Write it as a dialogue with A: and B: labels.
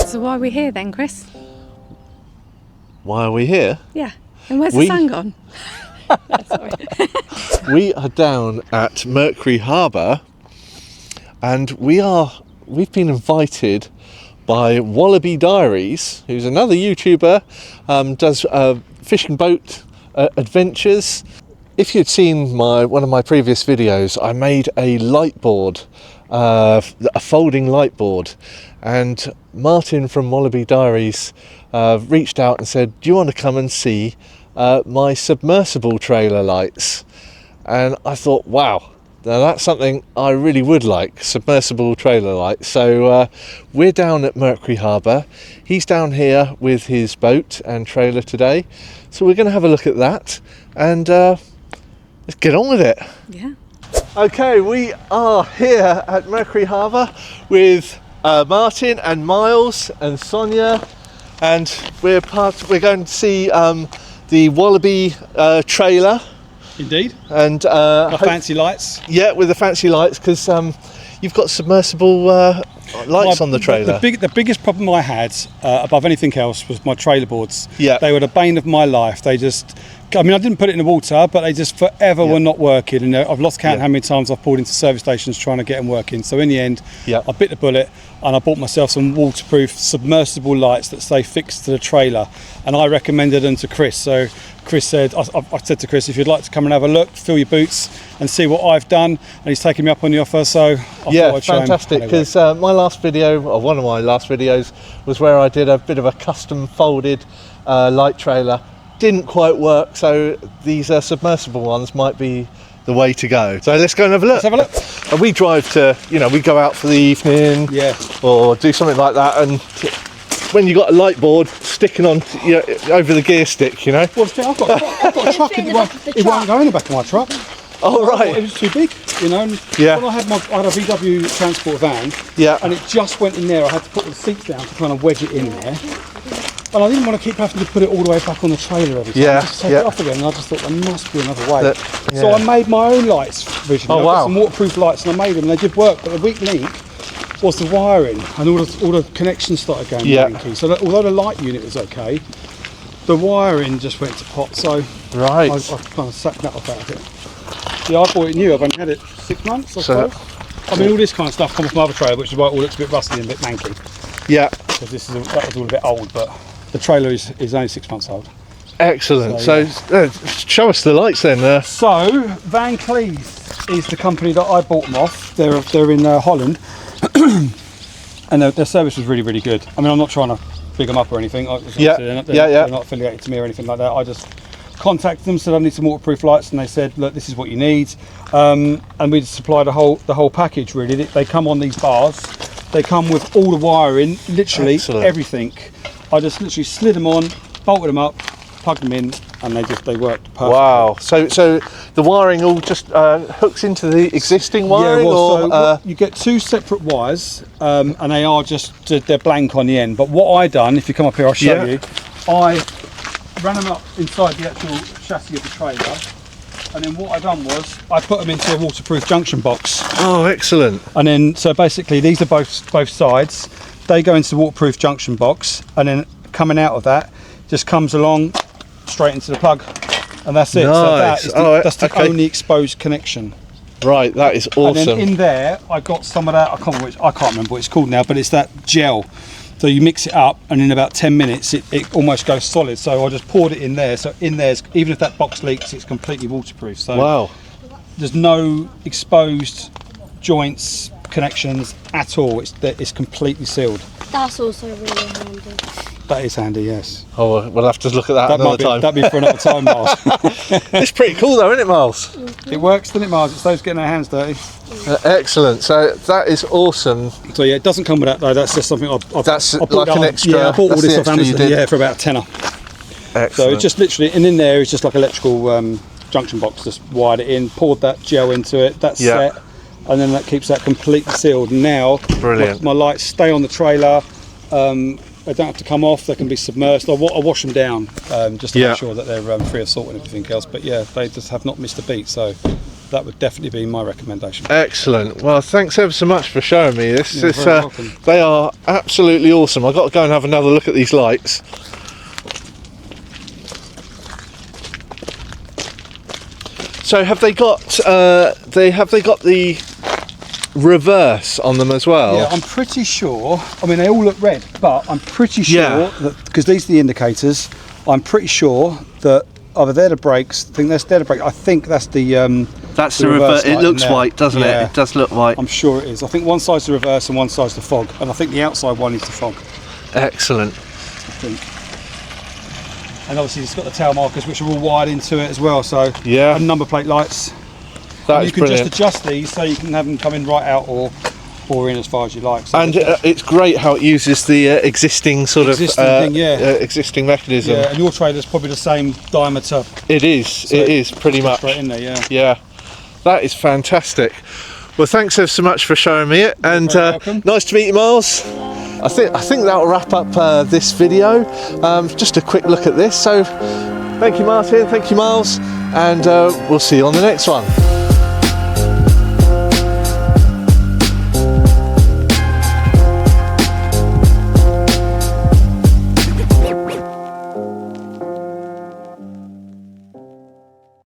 A: So why are we here then, Chris?
B: Why are we here?
A: Yeah. And where's the sun gone? No, sorry.
B: We are down at Mercury Harbour, and we've been invited by Wallaby Diaries, who's another YouTuber, does fishing boat adventures. If you'd seen one of my previous videos, I made a light board, a folding light board, and Martin from Wallaby Diaries reached out and said, do you want to come and see my submersible trailer lights? And I thought, wow, now that's something I really would like, submersible trailer lights. So we're down at Mercury Harbour. He's down here with his boat and trailer today. So we're going to have a look at that, and let's get on with it.
A: Yeah.
B: Okay, we are here at Mercury Harbour with Martin and Miles and Sonia, and we're going to see the Wallaby trailer.
C: Indeed.
B: And
C: fancy lights.
B: Yeah, with the fancy lights, because you've got submersible lights on the trailer.
C: The biggest problem I had above anything else was my trailer boards.
B: Yeah.
C: They were the bane of my life. They just, I mean, I didn't put it in the water, but they just forever were not working. And I've lost count how many times I've pulled into service stations trying to get them working. So in the end, I bit the bullet and I bought myself some waterproof submersible lights that stay fixed to the trailer. And I recommended them to Chris. So Chris said, I said to Chris, if you'd like to come and have a look, fill your boots and see what I've done. And he's taken me up on the offer. So I thought I'd show him.
B: Fantastic, because my last video, or one of my last videos, was where I did a bit of a custom folded light trailer. Didn't quite work, so these submersible ones might be the way to go. So let's go and have a look.
C: Let's have a look.
B: And we drive to, we go out for the evening, or do something like that, and when you got a light board sticking on over the gear stick,
C: Well, I've got a truck, it won't go in the back of my truck.
B: Oh, right.
C: It was too big,
B: Yeah.
C: When I had a VW transport van, and it just went in there, I had to put the seats down to kind of wedge it in there. And I didn't want to keep having to put it all the way back on the trailer every time. Just take it off again, and I just thought there must be another way. So I made my own lights originally. I got some waterproof lights, and I made them, and they did work. But the weak link was the wiring, and all the connections started going wonky. So although the light unit was okay, the wiring just went to pot. So I kind of sacked that off out of it. Yeah, I bought it new. I've only had it 6 months, I suppose. I mean, all this kind of stuff comes from my other trailer, which is why it all looks a bit rusty and a bit manky.
B: Yeah.
C: Because that was all a bit old, but the trailer is only 6 months old.
B: Excellent. So show us the lights then.
C: So Van Cleef is the company that I bought them off. They're in Holland, and their service was really, really good. I mean, I'm not trying to big them up or anything. They're not affiliated to me or anything like that. I just contacted them, said I need some waterproof lights, and they said, look, this is what you need. And we supplied the whole package really. They come on these bars. They come with all the wiring, literally everything. I just literally slid them on, bolted them up, plugged them in, and they worked perfectly. Wow!
B: So the wiring all just hooks into the existing wiring,
C: you get two separate wires, and they're blank on the end. But what I done, if you come up here, I'll show you. I ran them up inside the actual chassis of the trailer, and then what I done was I put them into a waterproof junction box.
B: Oh, excellent!
C: And then so basically these are both sides. They go into the waterproof junction box, and then coming out of that just comes along straight into the plug, and that's it.
B: Nice.
C: So that's the only exposed connection.
B: Right, that is awesome.
C: And then in there I got some of that, I can't remember what it's called now, but it's that gel. So you mix it up, and in about 10 minutes it almost goes solid. So I just poured it in there. So in there's, even if that box leaks, it's completely waterproof. So there's no exposed joints, connections at all. It's completely sealed.
D: That's also really handy.
C: That is handy, yes.
B: Oh, we'll have to look at that another time.
C: That'd be for another time, Miles.
B: It's pretty cool though, isn't it, Miles?
C: It works, doesn't it, Miles? It's those getting their hands dirty.
B: Excellent. So that is awesome.
C: So yeah, it doesn't come with that though. That's just something
B: That's like an extra.
C: Yeah, I bought all this off Amazon. For about £10.
B: Excellent.
C: So it's just literally, and in there is just like electrical junction box. Just wired it in, poured that gel into it. That's set, and then that keeps that completely sealed. Now,
B: brilliant.
C: My lights stay on the trailer. They don't have to come off. They can be submerged. I wash them down just to make sure that they're free of salt and everything else. But yeah, they just have not missed a beat. So that would definitely be my recommendation.
B: Excellent. Well, thanks ever so much for showing me this.
C: You're very welcome.
B: They are absolutely awesome. I've got to go and have another look at these lights. So have they got the reverse on them as well?
C: Yeah, I'm pretty sure. I mean, they all look red, but I'm pretty sure that because these are the indicators, I'm pretty sure that either they're the brakes. I think they're the brakes. I think that's the.
B: That's the reverse. It looks white, doesn't it? It does look white.
C: I'm sure it is. I think one side's the reverse and one side's the fog, and I think the outside one is the fog.
B: Excellent.
C: I think. And obviously it's got the tail markers which are all wired into it as well. So
B: yeah.
C: And number plate lights.
B: That is
C: you can
B: brilliant.
C: just adjust these so you can have them come in right out or in as far as you like. So
B: and it's great how it uses the existing existing mechanism.
C: Yeah, and your trailer's probably the same diameter.
B: It is. So it is pretty much.
C: Straight in there, yeah.
B: Yeah, that is fantastic. Well, thanks ever so much for showing me it, and nice to meet you, Miles. I think that'll wrap up this video. Just a quick look at this. So, thank you, Martin. Thank you, Miles, and we'll see you on the next one.